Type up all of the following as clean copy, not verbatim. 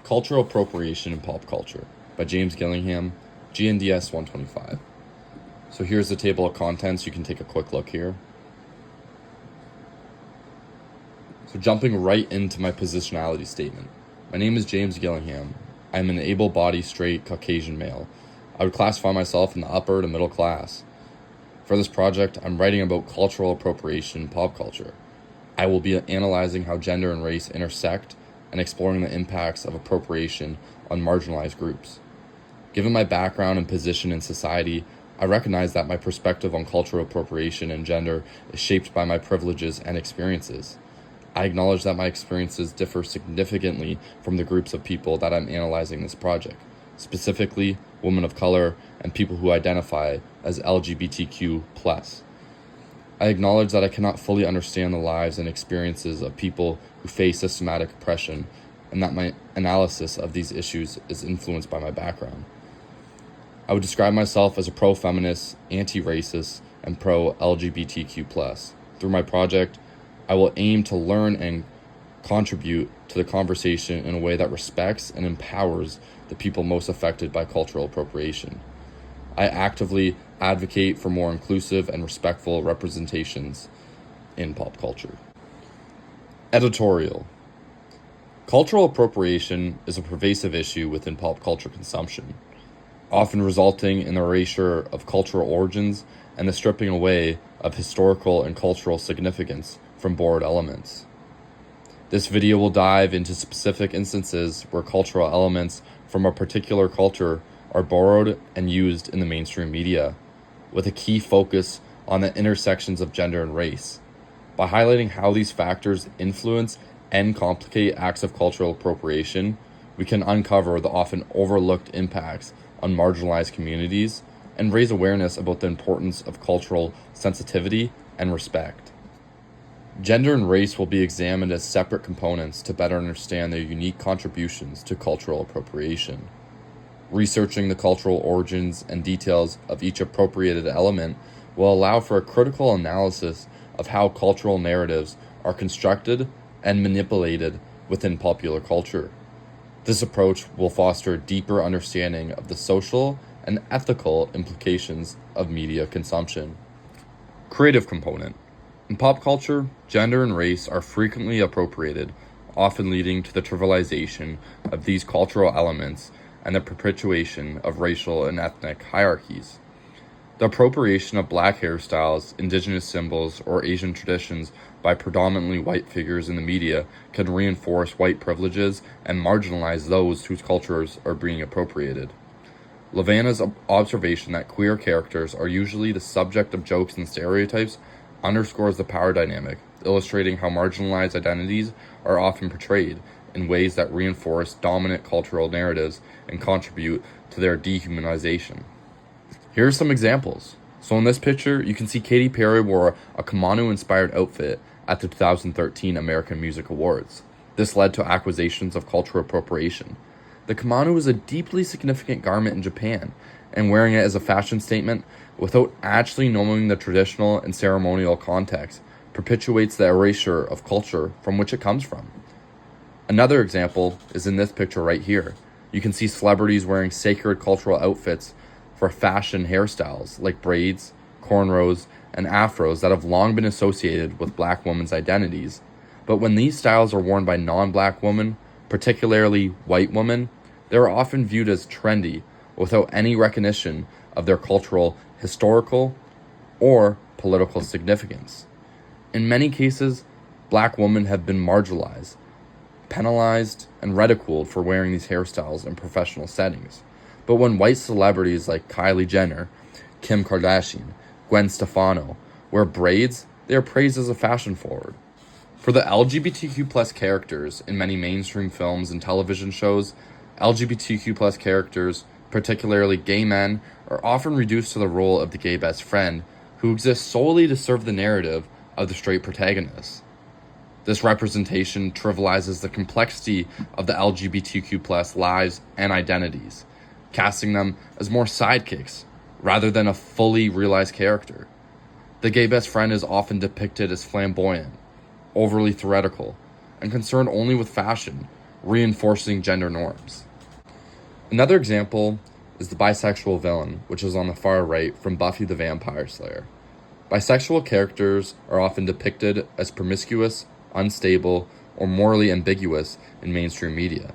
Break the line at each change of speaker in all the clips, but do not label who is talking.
Cultural Appropriation in Pop Culture by James Gillingham, GNDS 125. So here's the table of contents. You can take a quick look here. So jumping right into my positionality statement. My name is James Gillingham. I'm an able-bodied, straight, Caucasian male. I would classify myself in the upper to middle class. For this project, I'm writing about cultural appropriation in pop culture. I will be analyzing how gender and race intersect and exploring the impacts of appropriation on marginalized groups. Given my background and position in society, I recognize that my perspective on cultural appropriation and gender is shaped by my privileges and experiences. I acknowledge that my experiences differ significantly from the groups of people that I'm analyzing this project, specifically women of color and people who identify as LGBTQ+. I acknowledge that I cannot fully understand the lives and experiences of people who face systematic oppression, and that my analysis of these issues is influenced by my background. I would describe myself as a pro-feminist, anti-racist, and pro-LGBTQ+. Through my project, I will aim to learn and contribute to the conversation in a way that respects and empowers the people most affected by cultural appropriation. I actively advocate for more inclusive and respectful representations in pop culture. Editorial. Cultural appropriation is a pervasive issue within pop culture consumption, often resulting in the erasure of cultural origins and the stripping away of historical and cultural significance from borrowed elements. This video will dive into specific instances where cultural elements from a particular culture are borrowed and used in the mainstream media, with a key focus on the intersections of gender and race. By highlighting how these factors influence and complicate acts of cultural appropriation, we can uncover the often overlooked impacts on marginalized communities and raise awareness about the importance of cultural sensitivity and respect. Gender and race will be examined as separate components to better understand their unique contributions to cultural appropriation. Researching the cultural origins and details of each appropriated element will allow for a critical analysis of how cultural narratives are constructed and manipulated within popular culture. This approach will foster a deeper understanding of the social and ethical implications of media consumption. Creative component. In pop culture, gender and race are frequently appropriated, often leading to the trivialization of these cultural elements and the perpetuation of racial and ethnic hierarchies. The appropriation of black hairstyles, indigenous symbols, or Asian traditions by predominantly white figures in the media can reinforce white privileges and marginalize those whose cultures are being appropriated. Levana's observation that queer characters are usually the subject of jokes and stereotypes underscores the power dynamic, illustrating how marginalized identities are often portrayed in ways that reinforce dominant cultural narratives and contribute to their dehumanization. Here are some examples. So in this picture, you can see Katy Perry wore a kimono-inspired outfit at the 2013 American Music Awards. This led to accusations of cultural appropriation. The kimono is a deeply significant garment in Japan, and wearing it as a fashion statement without actually knowing the traditional and ceremonial context perpetuates the erasure of culture from which it comes from. Another example is in this picture right here. You can see celebrities wearing sacred cultural outfits for fashion hairstyles like braids, cornrows, and afros that have long been associated with black women's identities. But when these styles are worn by non-black women, particularly white women, they are often viewed as trendy without any recognition of their cultural, historical, or political significance. In many cases, black women have been marginalized, penalized, and ridiculed for wearing these hairstyles in professional settings. But when white celebrities like Kylie Jenner, Kim Kardashian, Gwen Stefano wear braids, they are praised as a fashion forward. For the LGBTQ+ characters in many mainstream films and television shows, LGBTQ+ characters, particularly gay men, are often reduced to the role of the gay best friend who exists solely to serve the narrative of the straight protagonist. This representation trivializes the complexity of the LGBTQ+ lives and identities, casting them as more sidekicks rather than a fully realized character. The gay best friend is often depicted as flamboyant, overly theatrical, and concerned only with fashion, reinforcing gender norms. Another example is the bisexual villain, which is on the far right from Buffy the Vampire Slayer. Bisexual characters are often depicted as promiscuous, unstable, or morally ambiguous in mainstream media,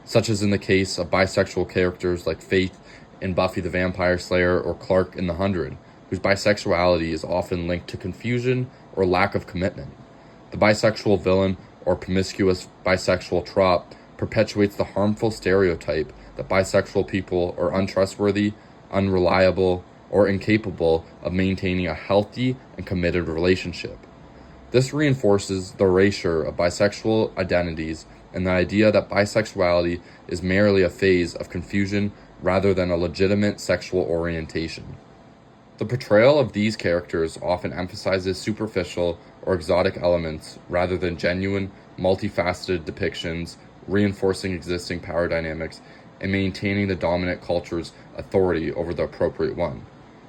such as in the case of bisexual characters like Faith in Buffy the Vampire Slayer or Clark in The 100, whose bisexuality is often linked to confusion or lack of commitment. The bisexual villain or promiscuous bisexual trope perpetuates the harmful stereotype that bisexual people are untrustworthy, unreliable, or incapable of maintaining a healthy and committed relationship. This reinforces the erasure of bisexual identities and the idea that bisexuality is merely a phase of confusion rather than a legitimate sexual orientation. The portrayal of these characters often emphasizes superficial or exotic elements rather than genuine, multifaceted depictions, reinforcing existing power dynamics and maintaining the dominant culture's authority over the appropriate one.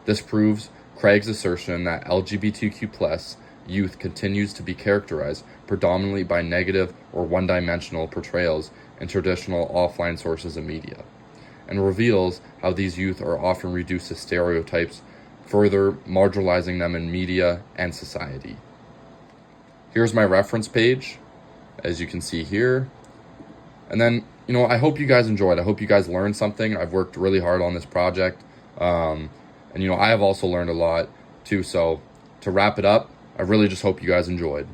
This proves Craig's assertion that LGBTQ+ youth continues to be characterized predominantly by negative or one-dimensional portrayals in traditional offline sources of media, and reveals how these youth are often reduced to stereotypes, further marginalizing them in media and society. Here's my reference page, as you can see here. And then, I hope you guys enjoyed. I hope you guys learned something. I've worked really hard on this project. And I have also learned a lot too. So to wrap it up, I really just hope you guys enjoyed.